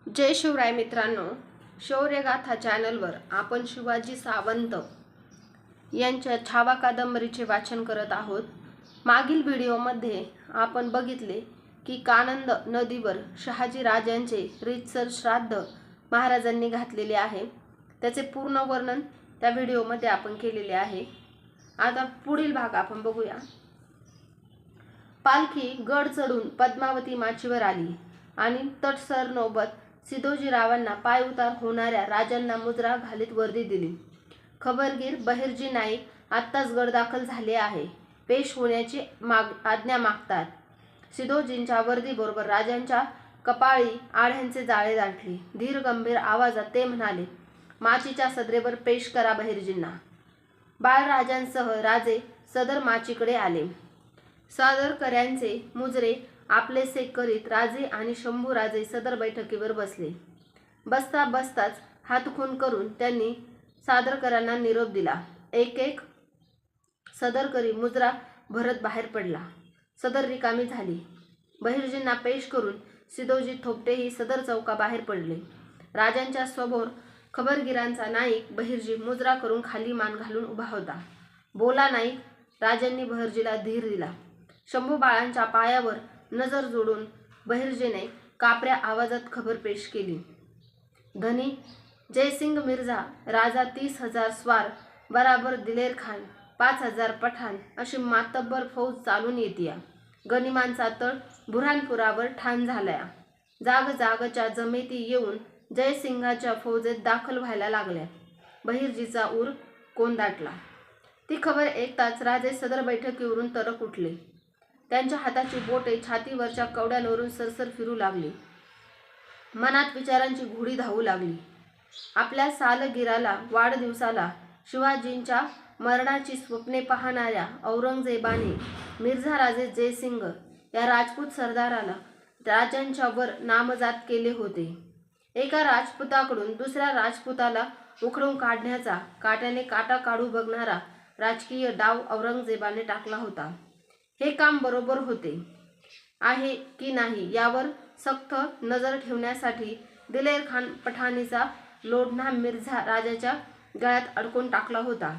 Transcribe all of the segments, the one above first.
जय शिवराय मित्रांनो, शौर्यगाथा चॅनलवर आपण शिवाजी सावंत यांच्या छावा कादंबरीचे वाचन करत आहोत। मागील व्हिडिओमध्ये आपण बघितले की कानंद नदीवर शहाजी राजांचे रीतसर श्राद्ध महाराजांनी घातलेले आहे। त्याचे पूर्ण वर्णन त्या व्हिडिओमध्ये आपण केलेले आहे। आता पुढील भाग आपण बघूया। पालखी गड चढून पद्मावती माचीवर आली आणि तटसर नौबत सिदोजीरावांना पाय उतार होणाऱ्या राजांना मुजरा घालीत वर्दी दिली। खबरगीर बहिर्जी नाईक आत्ताच गड दाखल झाले आहे, पेश होण्याची आज्ञा मागतात। सिदोजींच्या वर्दीबरोबर राजांच्या कपाळी आढ्यांचे जाळे दाटले। धीर गंभीर आवाजात ते म्हणाले, माचीच्या सदरेवर पेश करा बहिर्जींना। बाळराजांसह राजे सदर माचीकडे आले। सादरकऱ्यांचे मुजरे आपलेसे करीत राजे आणि शंभूराजे सदर बैठकीवर बसले। बसता बसताच हातखून करून त्यांनी सादरकरांना निरोप दिला। एक एक सदरकरी मुजरा भरत बाहेर पडला। सदर रिकामी झाली। बहिर्जींना पेश करून सिदोजी थोपटेही सदर चौका बाहेर पडले। राजांच्या समोर खबरगिरांचा नाईक बहिर्जी मुजरा करून खाली मान घालून उभा होता। बोला नाईक, राजांनी बहिर्जीला धीर दिला। शंभू बाळांच्या पायावर नजर जोडून बहिर्जीने कापऱ्या आवाजात खबर पेश केली। धनी जयसिंग मिर्झा राजा 30,000 स्वार बराबर दिलेर खान 5,000 पठाण अशी मातब्बर फौज चालून येतीया। गनिमांचा तळ बुऱ्हाणपुरावर ठाण झालाया। जाग जागच्या जमेती येऊन जयसिंगाच्या फौजेत दाखल व्हायला लागल्या। बहिर्जीचा ऊर कोंदाटला। ती खबर ऐकताच राजे सदर बैठकीवरून तरक उठले। त्यांच्या हाताची बोटे छातीवरच्या कवड्यांवरून सरसर फिरू लागली। मनात विचारांची घोडी धावू लागली। आपल्या सालगिराला वाढदिवसाला शिवाजींच्या मरणाची स्वप्ने पाहणाऱ्या औरंगजेबाने मिर्झा राजे जयसिंग या राजपूत सरदाराला राजांच्या वर नामजात केले होते। एका राजपुताकडून दुसऱ्या राजपुताला उखडून काढण्याचा काट्याने काटा काढू बघणारा राजकीय डाव औरंगजेबाने टाकला होता। हे काम बरोबर होते आहे की नाही यावर सक्त नजर ठेवण्यासाठी दिलेर खान पठाणीचा लोढणा मिर्झा राजाच्या गळ्यात अडकून टाकला होता।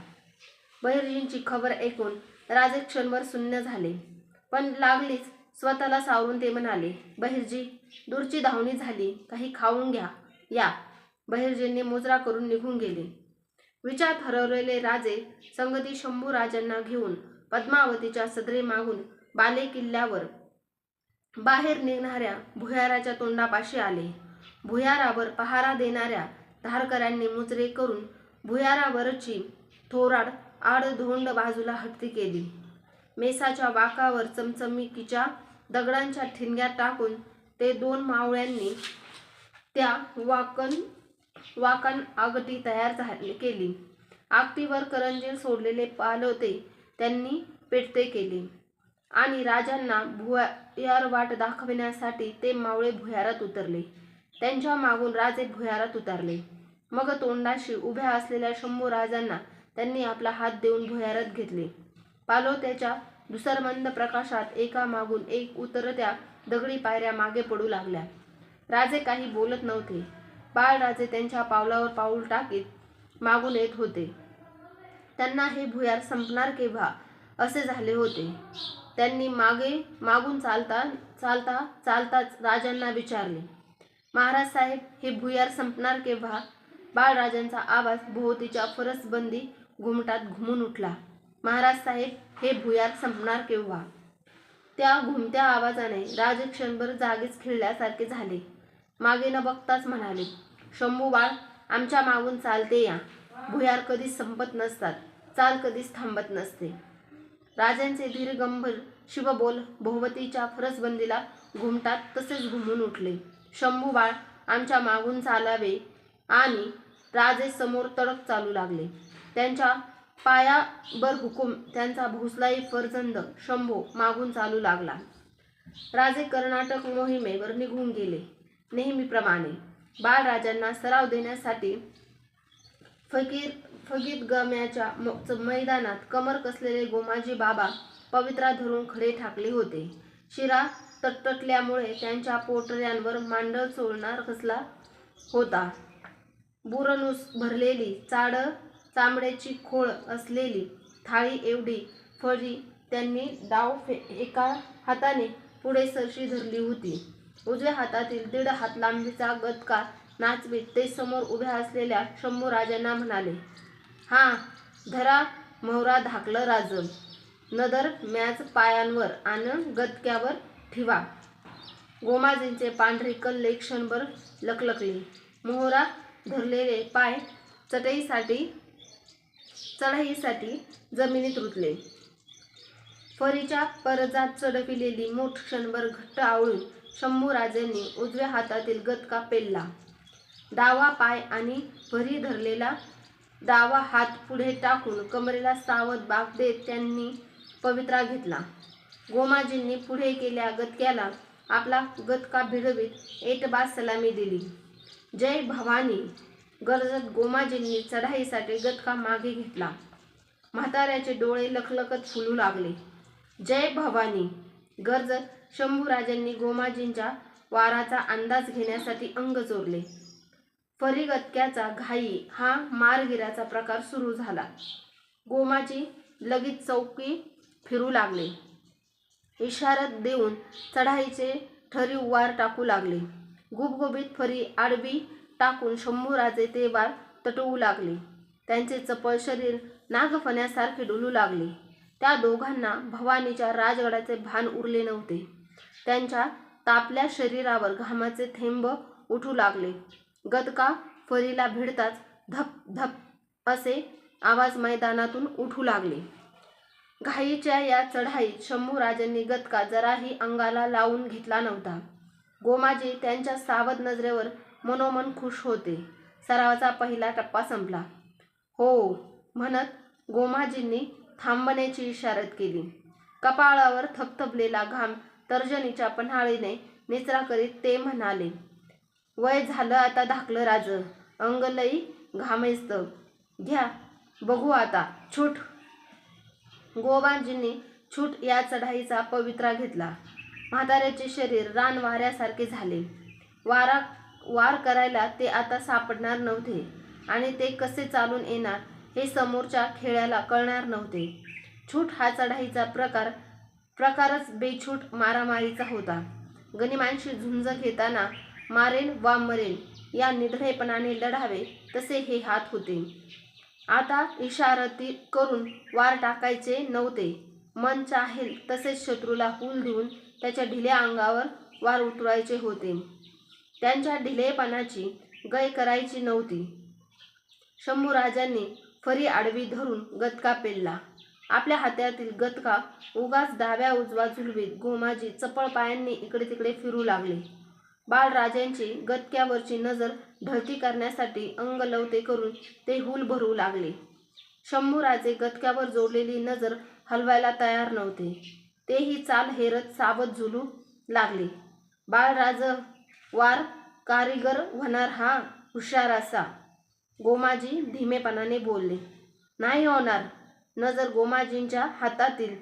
बहिर्जींची खबर ऐकून राजे क्षणभर शून्य झाले, पण लागलीच स्वतःला सावरून ते म्हणाले, बहिर्जी, दूरची धावणी झाली, काही खाऊन घ्या या। बहिर्जींनी मुजरा करून निघून गेले। विचारात हरवलेले राजे संगती शंभू राजांना घेऊन पद्मावतीच्या सदरे मागून बाले किल्ल्यावर बाहेर निघणाऱ्या भुयाराच्या तोंडापाशी आले। भुयारावर पहारा देणाऱ्या धारकऱ्यांनी मुजरे करून भुयारावरची थोराड आडधोंड बाजूला हटती केली। मेसाच्या वाकावर चमचमीकीच्या दगडांच्या ठिणग्या टाकून ते दोन मावळ्यांनी त्या वाकण आगटी तयार केली। आगटीवर करंजीर सोडलेले पालोते त्यांनी पेटते केले आणि राजांना भुयार वाट दाखविण्यासाठी ते मावळे भुयारात उतरले। त्यांच्या मागून राजे भुयारात उतरले। मग तोंडाशी उभ्या असलेल्या शंभू राजांना त्यांनी आपला हात देऊन भुयारात घेतले। पालोत्याच्या धुसरमंद प्रकाशात एका मागून एक उतरत्या दगडी पायऱ्या मागे पडू लागल्या। राजे काही बोलत नव्हते। बाळराजे त्यांच्या पावलावर पाऊल टाकीत मागून येत होते। त्यांना हे भुयार संपणार केव्हा असे झाले होते। त्यांनी मागून चालताच राजांना विचारले, महाराज साहेब, हे भुयार संपणार केव्हा? बाळराजांचा आवाज भोवतीच्या फरसबंदी घुमटात घुमून उठला। महाराज साहेब, हे भुयार संपणार केव्हा? त्या घुमत्या आवाजाने राजे क्षणभर जागीच खिळल्यासारखे झाले। मागे न बघताच म्हणाले, शंभू बाळ, आमच्या मागून चालते या। भुयार कधीच संपत नसतात, चाल कधीच थांबत नसते। राजांचे धीर गंभीर शिवबोल भोवतीच्या फरसबंदीला घुमटात तसेच घुमून उठले। शंभू बाळ, आमच्या मागून चालावे आणि राजे समोर तडक चालू लागले। त्यांच्या पायाबर हुकूम त्यांचा भोसलाई फर्जंद शंभू मागून चालू लागला। राजे कर्नाटक मोहिमेवर निघून गेले। नेहमीप्रमाणे बाळराजांना सराव देण्यासाठी फगीरगमाच्या मैदानात कमर कसलेले गोमाजी बाबा पवित्रा धरून खडे ठाकले होते। शिरा तटतटल्यामुळे त्यांच्या पोटऱ्यांवर मांडव चोळणार कसला होता. बुरनुस भरलेली चामड्याची खोळ असलेली थाळी एवढी फळी त्यांनी एका हाताने पुढे सरशी धरली होती. उजव्या हातातील 1.5 हात लांबीचा गदका नाचवीत ते समोर उभ्या असलेल्या शंभूराजांना म्हणाले, "हा धरा मोहरा धाकलं राज. नदर मॅच पायांवर आण गदक्यावर ठिवा." गोमाजींचे पांढरे कल्ले क्षणभर लकलकले. मोहरा धरलेले पाय चढाईसाठी जमिनीत रुतले. फरीच्या परजात चढविलेली मूठ क्षणभर घट्ट आवळून शंभूराजांनी उजव्या हातातील गदका पेलला. डावा पाय आणि फरी धरलेला डावा हात पुढे टाकून कमरेला सावध बाक देत त्यांनी पवित्रा घेतला. गोमाजींनी पुढे केलेल्या गदक्याला आपला गदका भिडवीत एटबाज सलामी दिली. "जय भवानी" गरजत गोमाजींनी चढाईसाठी गदका मागे घेतला. म्हाताऱ्याचे डोळे लखलखत फुलू लागले. "जय भवानी" गरजत शंभूराजांनी गोमाजींच्या वाराचा अंदाज घेण्यासाठी अंग चोरले. फरी गदक्याचा घाई हा मारगिराचा प्रकार सुरू झाला. गोमाजी लगीच चौकी फिरू लागले. इशारत देऊन चढाईचे ठरीव वार टाकू लागले. गुबगुबीत फरी आडवी टाकून शंभूराजे ते वार तटवू लागले. त्यांचे चपळ शरीर नागफण्यासारखे डुलू लागले. त्या दोघांना भवानीच्या राजगडाचे भान उरले नव्हते. त्यांच्या तापल्या शरीरावर घामाचे थेंब उठू लागले. गदका फरीला भिडताच धप धप असे आवाज मैदानातून उठू लागले. घाईच्या या चढाईत शंभूराजांनी गदका जराही अंगाला लावून घेतला नव्हता. गोमाजी त्यांच्या सावध नजरेवर मनोमन खुश होते. सरावाचा पहिला टप्पा संपला. "हो" म्हणत गोमाजींनी थांबण्याची इशारत केली. कपाळावर थपथपलेला घाम तर्जनीच्या पन्हाळीने निचरा करीत ते म्हणाले, "वय झालं आता धाकलं राज. अंग लई घामैस्त. घ्या बघू आता छूट." गोमाजींनी छूट या चढाईचा पवित्रा घेतला. म्हाताऱ्याचे शरीर रान वाऱ्यासारखे झाले. वार करायला ते आता सापडणार नव्हते आणि ते कसे चालून येणार हे समोरच्या खेळ्याला कळणार नव्हते. छूट हा चढाईचा प्रकारच बेछूट मारामारीचा होता. गनिमांशी झुंज घेताना मारेन वा मरेन या निधडेपणाने लढावे तसे हे हात होते. आता इशारती करून वार टाकायचे नव्हते. मन चाहेल तसेच शत्रूला हूल देऊन त्याच्या ढिल्या अंगावर वार उतरवायचे होते. त्यांच्या ढिलेपणाची गय करायची नव्हती. शंभूराजांनी फरी आडवी धरून गदका पेलला. आपल्या हातातील गदका उगाच डाव्या उजवा झुलवीत गोमाजी चपळ पायांनी इकडे तिकडे फिरू लागले. बाळराजांची गदक्यावरची नजर ढळती करण्यासाठी अंगलवते करून ते हूल भरवू लागले. शंभूराजे गदक्यावर जोडलेली नजर हलवायला तयार नव्हते. तेही चाल हेरत सावध झुलू लागले. "बाळराज वार कारीगर होणार हा हुशार असा." गोमाजी धीमेपणाने बोलले. "नाही होणार." नजर गोमाजींच्या हातातील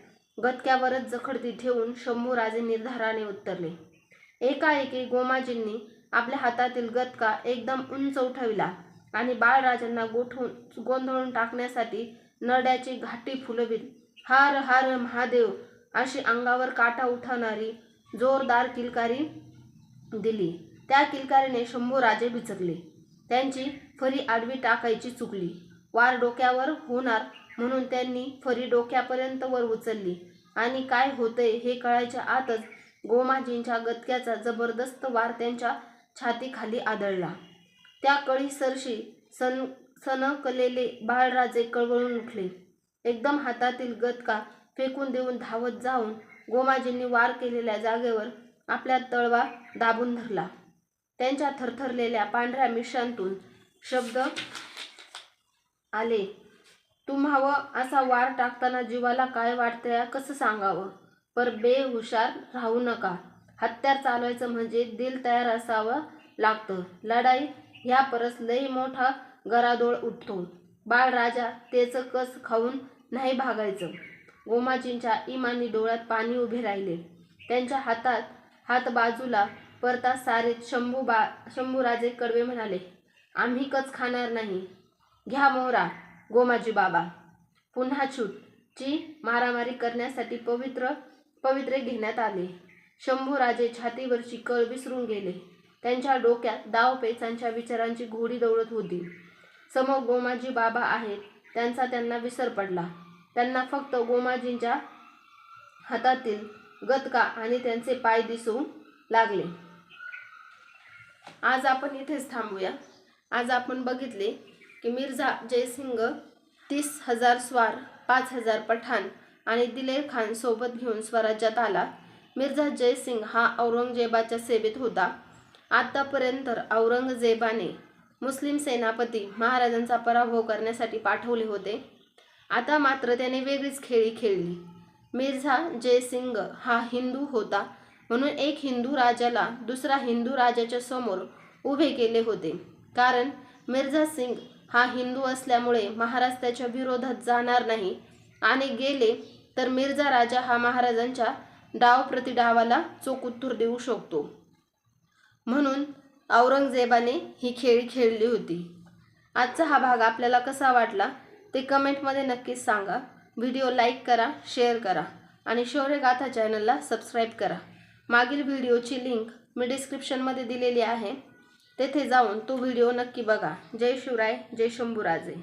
गदक्यावरच जखडती ठेवून शंभूराजे निर्धाराने उत्तरले. एकाएकी गोमाजींनी आपल्या हातातील गदका एकदम उंच उठविला आणि बाळराजांना गोंधळून टाकण्यासाठी नरड्याची घाटी फुलवीत "हार हार महादेव" अशी अंगावर काटा उठवणारी जोरदार किलकारी दिली. त्या किलकारीने शंभूराजे बिचकले. त्यांची फरी आडवी टाकायची चुकली. वार डोक्यावर होणार म्हणून त्यांनी फरी डोक्यापर्यंत वर उचलली आणि काय होतंय हे कळायच्या आतच गोमाजींच्या गदक्याचा जबरदस्त वार त्यांच्या छातीखाली आदळला. त्या कळीसरशी सनकलेले बाळराजे कळवळून उठले. एकदम हातातील गदका फेकून देऊन धावत जाऊन गोमाजींनी वार केलेल्या जागेवर आपला तळवा दाबून धरला. त्यांच्या थरथरलेल्या पांढऱ्या मिशांतून शब्द आले, "तुम्हावं असा वार टाकताना जीवाला काय वाटतंय कसं सांगावं. पर बेहुशार राहू नका. हत्यार चालवायचं म्हणजे दिल तयार असावं लागतं. लढाई ह्या परस लई मोठा गरादोळ उठतो. बाळराजा तेच कस खाऊन नाही भागायचं." गोमाजींच्या इमानी डोळ्यात पाणी उभे राहिले. त्यांच्या हातात हात बाजूला परता सारीत शंभूराजे कडवे म्हणाले, आम्ही कच खाणार नाही. घ्या मोहरा गोमाजी बाबा. पुन्हा छूटची मारामारी करण्यासाठी पवित्रे घेण्यात आले. शंभूराजे छातीवरची कळ विसरून गेले. त्यांच्या डोक्यात डावपेचांच्या विचारांची घोडी दौडत होती. समोर गोमाजी बाबा आहेत त्यांचा त्यांना विसर पडला. त्यांना फक्त गोमाजींच्या हातातील गतका आणि त्यांचे पाय दिसू लागले. आज आपण इथेच थांबूया. आज आपण बघितले की मिर्झा जयसिंग 30,000 स्वार, 5,000 पठाण आणि दिलेर खान सोबत घेऊन स्वराज्यात आला. मिर्झा जयसिंग हा औरंगजेबाच्या सेवेत होता. आतापर्यंत औरंगजेबाने मुस्लिम सेनापती महाराजांचा पराभव करण्यासाठी पाठवले होते. आता मात्र त्याने वेगळीच खेळी खेळली. मिर्झा जयसिंग हा हिंदू होता म्हणून एक हिंदू राजाला दुसरा हिंदू राजाच्या समोर उभे केले होते. कारण मिर्झा सिंग हा हिंदू असल्यामुळे महाराज त्याच्या विरोधात जाणार नाही आणि गेले तर मिर्झा राजा हा महाराजांच्या डाव प्रतिडावाला चोख उत्तर देऊ शकतो. म्हणून औरंगजेबाने ही खेळी खेळली होती. आजचा हा भाग आपल्याला कसा वाटला ते कमेंटमध्ये नक्कीच सांगा. व्हिडिओ लाईक करा, शेअर करा आणि शौर्यगाथा चॅनलला सबस्क्राईब करा. मागील व्हिडिओची लिंक मी डिस्क्रिप्शनमध्ये दिलेली आहे. तेथे जाऊन तो व्हिडिओ नक्की बघा. जय शिवराय, जय शंभूराजे.